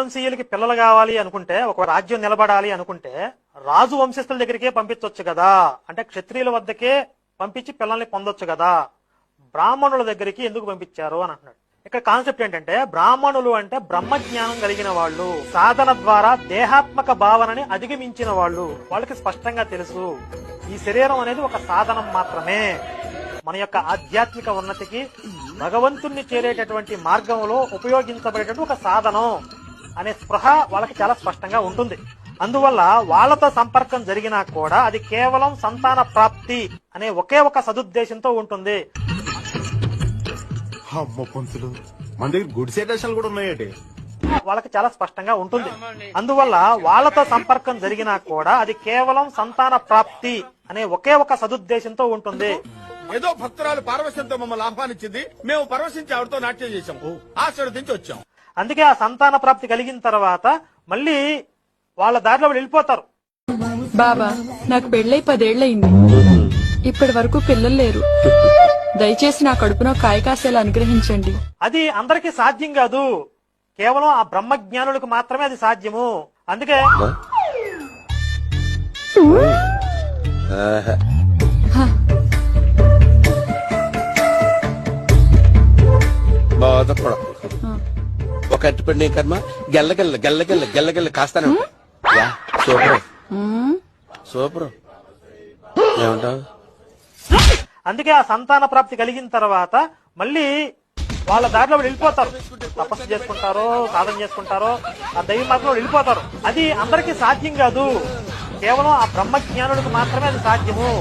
వంశీయులకి పిల్లలు కావాలి అనుకుంటే, ఒక రాజ్యం నిలబడాలి అనుకుంటే రాజు వంశస్థుల దగ్గరికే పంపించవచ్చు కదా, అంటే క్షత్రియుల వద్దకే పంపించి పిల్లల్ని పొందొచ్చు కదా, బ్రాహ్మణుల దగ్గరికి ఎందుకు పంపించారు అని అంటున్నాడు. ఇక్కడ కాన్సెప్ట్ ఏంటంటే, బ్రాహ్మణులు అంటే బ్రహ్మజ్ఞానం కలిగిన వాళ్ళు, సాధన ద్వారా దేహాత్మక భావనని అధిగమించిన వాళ్ళు. వాళ్ళకి స్పష్టంగా తెలుసు ఈ శరీరం అనేది ఒక సాధనం మాత్రమే, మన యొక్క ఆధ్యాత్మిక ఉన్నతికి భగవంతుణ్ణి చేరేటటువంటి మార్గంలో ఉపయోగించబడేటువంటి ఒక సాధనం అనే స్పృహ వాళ్ళకి చాలా స్పష్టంగా ఉంటుంది. అందువల్ల వాళ్ళతో సంపర్కం జరిగినా కూడా అది కేవలం సంతాన ప్రాప్తి అనే ఒకే ఒక సదుద్దేశంతో ఉంటుంది. మన దగ్గర గుడ్ సెటేషన్లు కూడా ఉన్నాయటి, వాళ్ళకి చాలా స్పష్టంగా ఉంటుంది. అందువల్ల వాళ్ళతో సంపర్కం జరిగినా కూడా అది కేవలం సంతాన ప్రాప్తి అనే ఒకే ఒక సదుద్దేశంతో ఉంటుంది. ఏదో భక్తురాలు పార్వశంతో మమ్మల్ని ఆహ్వానించింది, మేము పరవశించి ఆవిడతో నాట్యం చేశాం, ఆశీర్వదించి వచ్చాం. అందుకే ఆ సంతాన ప్రాప్తి కలిగిన తర్వాత మళ్ళీ వాళ్ళ దారిలో వెళ్ళిపోతారు. బాబా, నాకు పెళ్ళై 10 ఏళ్లయింది. ఇప్పటి వరకు పిల్లలు లేరు. దయచేసి నా కడుపున కాయ కాసేలా అనుగ్రహించండి. అది అందరికీ సాధ్యం కాదు, కేవలం ఆ బ్రహ్మజ్ఞానులకు మాత్రమే అది సాధ్యము. అందుకే బాధపడకు. ఒక అట్టుపడి కర్మ గెల్లగెల్ల గెల్లగెల్ల గెల్లగెల్ల కాస్తానే ఉంటాయి. సూపర్ సూపర్ ఏమంటావు? అందుకే ఆ సంతాన ప్రాప్తి కలిగిన తర్వాత మళ్ళీ వాళ్ళ దారిలో వెళ్ళిపోతారు. తపస్సు చేసుకుంటారో, సాధన చేసుకుంటారో, ఆ దైవ మార్గంలో వెళ్ళిపోతారు. అది అందరికీ సాధ్యం కాదు, కేవలం ఆ బ్రహ్మజ్ఞానులకు మాత్రమే అది సాధ్యము.